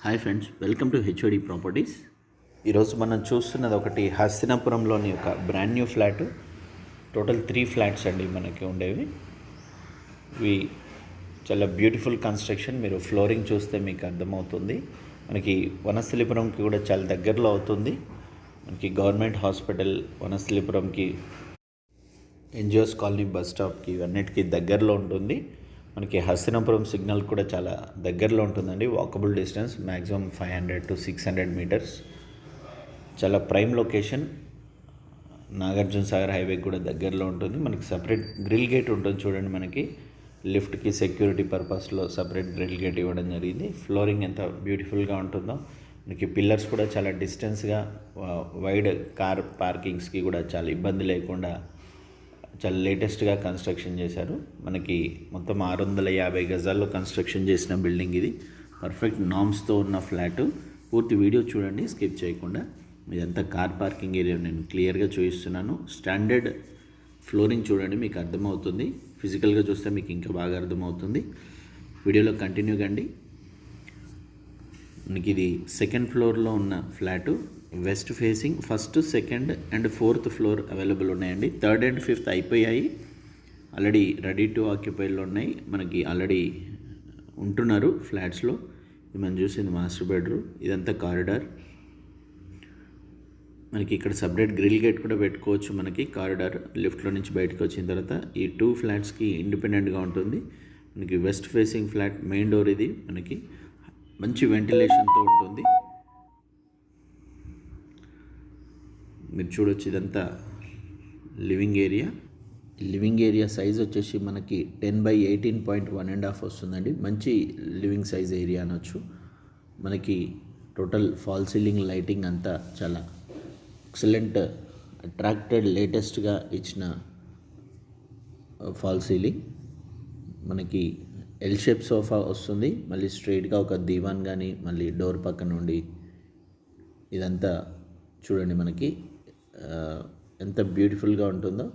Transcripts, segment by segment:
Hi friends, welcome to HOD properties. ఈరోజు మనం చూస్తున్నది ఒకటి హస్తినాపురంలోని ఒక brand new flat. Total 3 flats అండి మనకి ఉండేవి. ఇవి చాలా బ్యూటిఫుల్ కన్స్ట్రక్షన్. మీరు ఫ్లోరింగ్ చూస్తే మీకు అర్థమవుతుంది. మనకి వనస్థలిపురంకి కూడా చాలా దగ్గరలో అవుతుంది. మనకి గవర్నమెంట్ హాస్పిటల్ వనస్థలిపురంకి, ఎన్జిఓస్ కాలనీ బస్ స్టాప్కి ఇవన్నిటికీ దగ్గరలో ఉంటుంది. మనకి హస్తినాపురం సిగ్నల్ కూడా చాలా దగ్గరలో ఉంటుందండి. Walkable distance maximum 500 to 600 metres. చాలా prime location. Nagarjuna Sagar highway కూడా దగ్గరలో ఉంటుంది. మనకి సపరేట్ గ్రిల్ గేట్ ఉంటుంది చూడండి. మనకి లిఫ్ట్కి సెక్యూరిటీ పర్పస్లో సపరేట్ గ్రిల్ గేట్ ఇవ్వడం జరిగింది. ఫ్లోరింగ్ ఎంత బ్యూటిఫుల్గా ఉంటుందో. మనకి పిల్లర్స్ కూడా చాలా డిస్టెన్స్గా, వైడ్ కార్ పార్కింగ్స్కి కూడా చాలా ఇబ్బంది లేకుండా చాలా లేటెస్ట్గా కన్స్ట్రక్షన్ చేశారు. మనకి మొత్తం 650 గజాల్లో కన్స్ట్రక్షన్ చేసిన బిల్డింగ్ ఇది. పర్ఫెక్ట్ నామ్స్తో ఉన్న ఫ్లాటు. పూర్తి వీడియో చూడండి, స్కిప్ చేయకుండా. ఇదంతా కార్ పార్కింగ్ ఏరియా నేను క్లియర్గా చూపిస్తున్నాను. స్టాండర్డ్ ఫ్లోరింగ్ చూడండి, మీకు అర్థమవుతుంది. ఫిజికల్గా చూస్తే మీకు ఇంకా బాగా అర్థమవుతుంది. వీడియోలో కంటిన్యూ కండి. మనకి ఇది సెకండ్ ఫ్లోర్లో ఉన్న flat. West facing. First, second and fourth floor available ఉన్నాయండి. థర్డ్ అండ్ ఫిఫ్త్ అయిపోయాయి, ఆల్రెడీ రెడీ టు ఆక్యుపైలో ఉన్నాయి. మనకి ఆల్రెడీ ఉంటున్నారు ఫ్లాట్స్లో. ఇది మనం చూసింది మాస్టర్ బెడ్రూమ్. ఇదంతా కారిడార్. మనకి ఇక్కడ సపరేట్ గ్రిల్ గేట్ కూడా పెట్టుకోవచ్చు. మనకి కారిడార్ లిఫ్ట్లో నుంచి బయటకు వచ్చిన తర్వాత ఈ 2 ఫ్లాట్స్కి ఇండిపెండెంట్గా ఉంటుంది. మనకి west facing flat main door ఇది. మనకి మంచి వెంటిలేషన్తో ఉంటుంది. మీరు చూడొచ్చు, ఇదంతా living area. Living area size వచ్చేసి మనకి 10/18.1.5 వస్తుందండి. మంచి లివింగ్ సైజ్ ఏరియా అనొచ్చు. మనకి టోటల్ ఫాల్ సీలింగ్ లైటింగ్ అంతా చాలా ఎక్సలెంట్, అట్రాక్టెడ్, లేటెస్ట్గా ఇచ్చిన ఫాల్ సీలింగ్. మనకి ఎల్ షేప్ సోఫా వస్తుంది. మళ్ళీ స్ట్రైట్గా ఒక దీవాన్ కానీ, మళ్ళీ డోర్ పక్క నుండి ఇదంతా చూడండి. మనకి ఎంత బ్యూటిఫుల్గా ఉంటుందో.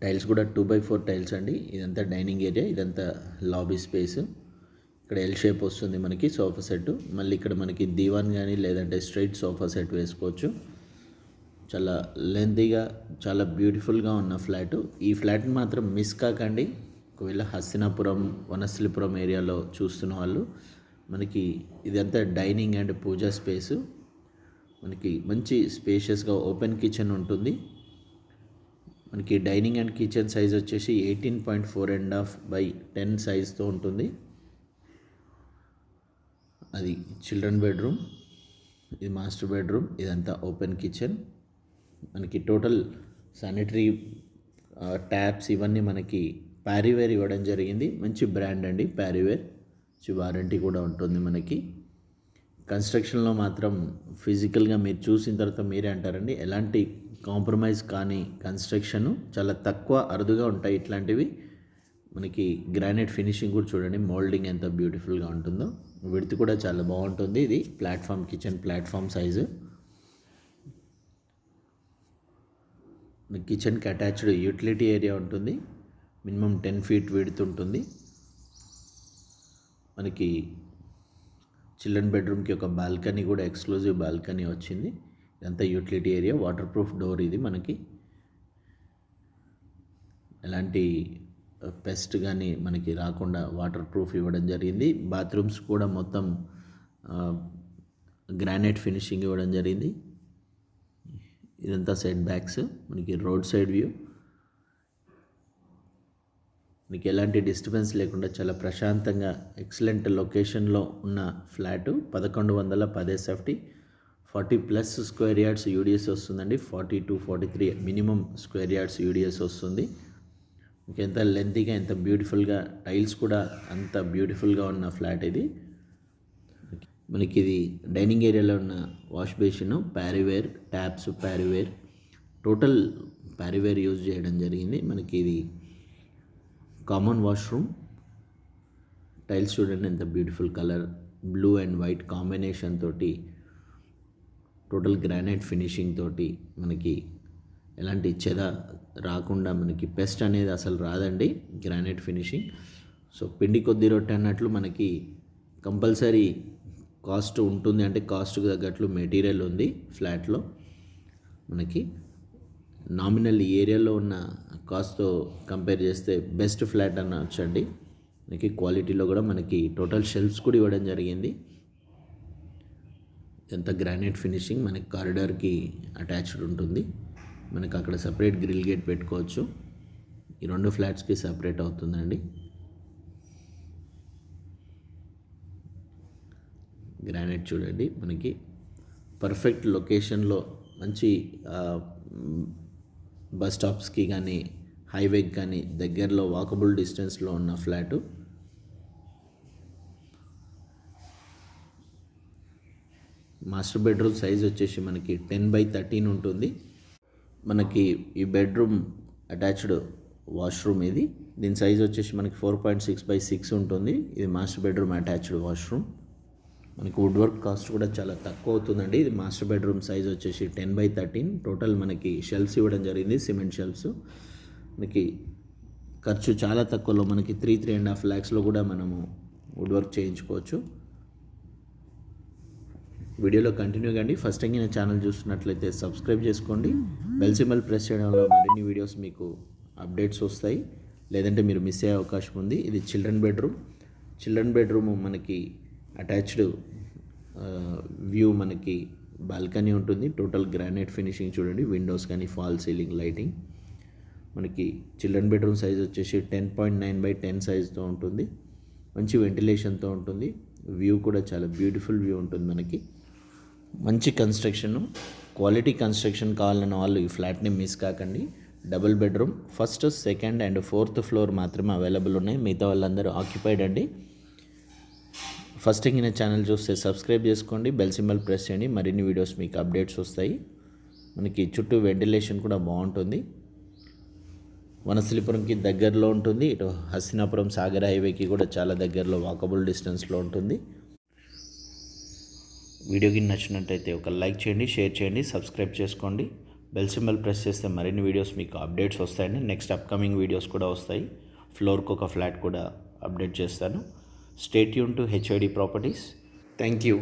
టైల్స్ కూడా 2x4 టైల్స్ అండి. ఇదంతా డైనింగ్ ఏరియా, ఇదంతా లాబీ స్పేస్. ఇక్కడ ఎల్ షేప్ వస్తుంది మనకి సోఫా సెట్. మళ్ళీ ఇక్కడ మనకి దీవాన్ కానీ లేదంటే స్ట్రైట్ సోఫా సెట్ వేసుకోవచ్చు. చాలా లెంతీగా, చాలా బ్యూటిఫుల్గా ఉన్న ఫ్లాటు. ఈ ఫ్లాట్ని మాత్రం మిస్ కాకండి. ఒకవేళ హస్తినాపురం, వనస్థలిపురం ఏరియాలో చూస్తున్న వాళ్ళు. మనకి ఇదంతా డైనింగ్ అండ్ పూజా స్పేసు. మనకి మంచి స్పేషియస్గా ఓపెన్ కిచెన్ ఉంటుంది. మనకి డైనింగ్ అండ్ కిచెన్ సైజ్ వచ్చేసి 18.4.5/10 సైజ్తో ఉంటుంది. అది చిల్డ్రన్ బెడ్రూమ్, ఇది మాస్టర్ బెడ్రూమ్, ఇదంతా ఓపెన్ కిచెన్. మనకి టోటల్ శానిటరీ ట్యాప్స్ ఇవన్నీ మనకి ప్యారీవేర్ ఇవ్వడం జరిగింది. మంచి బ్రాండ్ అండి ప్యారీవేర్. వారంటీ కూడా ఉంటుంది మనకి. కన్స్ట్రక్షన్లో మాత్రం ఫిజికల్గా మీరు చూసిన తర్వాత మీరే అంటారండి, ఎలాంటి కాంప్రమైజ్ కానీ కన్స్ట్రక్షన్ చాలా తక్కువ, అరుదుగా ఉంటాయి ఇట్లాంటివి. మనకి గ్రానైట్ ఫినిషింగ్ కూడా చూడండి, మోల్డింగ్ ఎంత బ్యూటిఫుల్గా ఉంటుందో. విడ్త్ కూడా చాలా బాగుంటుంది. ఇది ప్లాట్ఫామ్, కిచెన్ ప్లాట్ఫామ్ సైజు. కిచెన్కి అటాచ్డ్ యూటిలిటీ ఏరియా ఉంటుంది. మినిమం 10 feet విడ్త్ ఉంటుంది. మనకి చిల్డ్రన్ బెడ్రూమ్కి ఒక బాల్కనీ కూడా, ఎక్స్క్లూజివ్ బాల్కనీ వచ్చింది. ఇదంతా utility area. Water proof door ఇది. మనకి ఎలాంటి పెస్ట్ కానీ మనకి రాకుండా వాటర్ ప్రూఫ్ ఇవ్వడం జరిగింది. బాత్రూమ్స్ కూడా మొత్తం గ్రానైట్ ఫినిషింగ్ ఇవ్వడం జరిగింది. ఇదంతా సెట్ బ్యాక్స్. మనకి రోడ్ సైడ్ వ్యూ. మీకు ఎలాంటి డిస్టర్బెన్స్ లేకుండా చాలా ప్రశాంతంగా, ఎక్సలెంట్ లొకేషన్లో ఉన్న flat. 1110 SFT, 40+ square yards UDS వస్తుందండి. 40 to 43 minimum square yards UDS వస్తుంది. ఇంకెంత లెంతీగా, ఎంత బ్యూటిఫుల్గా, టైల్స్ కూడా అంత బ్యూటిఫుల్గా ఉన్న ఫ్లాట్ ఇది. మనకి ఇది డైనింగ్ ఏరియాలో ఉన్న wash basin, Parryware taps, Parryware, total Parryware use చేయడం జరిగింది. మనకి ఇది కామన్ వాష్రూమ్. టైల్స్ చూడండి ఎంత beautiful colour, blue and white combination తోటి, టోటల్ గ్రానైట్ ఫినిషింగ్ తోటి మనకి ఎలాంటి చెద రాకుండా, మనకి పెస్ట్ అనేది అసలు రాదండి గ్రానైట్ ఫినిషింగ్. సో పిండి కొద్ది రొట్టె అన్నట్లు మనకి కంపల్సరీ కాస్ట్ ఉంటుంది, అంటే కాస్ట్కి తగ్గట్లు మెటీరియల్ ఉంది ఫ్లాట్లో. మనకి నామినల్ ఏరియాలో ఉన్న కాస్ట్తో కంపేర్ చేస్తే బెస్ట్ ఫ్లాట్ అనొచ్చండి. మనకి క్వాలిటీలో కూడా మనకి టోటల్ షెల్ఫ్స్ కూడా ఇవ్వడం జరిగింది. ఎంత గ్రానైట్ ఫినిషింగ్ మనకి కారిడార్కి అటాచ్డ్ ఉంటుంది. మనకి అక్కడ సపరేట్ గ్రిల్ గేట్ పెట్టుకోవచ్చు. ఈ 2 ఫ్లాట్స్కి సపరేట్ అవుతుందండి. గ్రానైట్ చూడండి, మనకి పర్ఫెక్ట్ లొకేషన్లో మంచి బస్ స్టాప్స్కి కానీ హైవేకి కానీ దగ్గరలో వాకబుల్ డిస్టెన్స్లో ఉన్న ఫ్లాటు. మాస్టర్ బెడ్రూమ్ సైజ్ వచ్చేసి మనకి 10/13 ఉంటుంది. మనకి ఈ బెడ్రూమ్ అటాచ్డ్ వాష్రూమ్ ఇది. దీని సైజ్ వచ్చేసి మనకి 4.6/6 ఉంటుంది. ఇది మాస్టర్ బెడ్రూమ్ అటాచ్డ్ వాష్రూమ్. మనకి వుడ్ వర్క్ కాస్ట్ కూడా చాలా తక్కువ అవుతుందండి. ఇది మాస్టర్ బెడ్రూమ్ సైజ్ వచ్చేసి 10/13. టోటల్ మనకి షెల్ఫ్స్ ఇవ్వడం జరిగింది, సిమెంట్ షెల్ఫ్స్. మనకి ఖర్చు చాలా తక్కువలో మనకి 3.5 lakhsలో కూడా మనము వుడ్ వర్క్ చేయించుకోవచ్చు. వీడియోలో కంటిన్యూ కండి. ఫస్ట్ టైం నా ఛానల్ చూస్తున్నట్లయితే సబ్స్క్రైబ్ చేసుకోండి. బెల్ సింబల్ ప్రెస్ చేయడం వల్ల మరిన్ని వీడియోస్ మీకు అప్డేట్స్ వస్తాయి, లేదంటే మీరు మిస్ అయ్యే అవకాశం ఉంది. ఇది చిల్డ్రన్ బెడ్రూమ్ మనకి అటాచ్డ్ వ్యూ, మనకి బాల్కనీ ఉంటుంది. టోటల్ గ్రానైట్ ఫినిషింగ్ చూడండి, విండోస్ కానీ ఫాల్ సీలింగ్ లైటింగ్. మనకి చిల్డ్రన్ బెడ్రూమ్ సైజ్ వచ్చేసి 10.9/10 సైజ్తో ఉంటుంది. మంచి వెంటిలేషన్తో ఉంటుంది. వ్యూ కూడా చాలా బ్యూటిఫుల్ వ్యూ ఉంటుంది. మనకి మంచి కన్స్ట్రక్షన్, క్వాలిటీ కన్స్ట్రక్షన్ కావాలన్న వాళ్ళు ఈ ఫ్లాట్ని మిస్ కాకండి. Double bedroom, first, second and 4th floor మాత్రమే అవైలబుల్ ఉన్నాయి. మిగతా వాళ్ళందరూ ఆక్యుపైడ్ అండి. ఫస్ట్ టైం నా ఛానల్ చూస్తే సబ్స్క్రైబ్ చేసుకోండి, బెల్ సింబల్ ప్రెస్ చేయండి. మరిన్ని వీడియోస్ మీకు అప్డేట్స్ వస్తాయి. మనకి చుట్టూ వెంటిలేషన్ కూడా బాగుంటుంది. వనస్థలిపురంకి దగ్గరలో ఉంటుంది. ఇటు హస్తినాపురం సాగర్ హైవేకి కూడా చాలా దగ్గరలో వాకబుల్ డిస్టెన్స్లో ఉంటుంది. వీడియోకి నచ్చినట్టయితే ఒక లైక్ చేయండి, షేర్ చేయండి, సబ్స్క్రైబ్ చేసుకోండి. బెల్ సింబల్ ప్రెస్ చేస్తే మరిన్ని వీడియోస్ మీకు అప్డేట్స్ వస్తాయండి. నెక్స్ట్ అప్కమింగ్ వీడియోస్ కూడా వస్తాయి. ఫ్లోర్కి ఒక ఫ్లాట్ కూడా అప్డేట్ చేస్తాను. Stay tune to HOD properties. Thank you.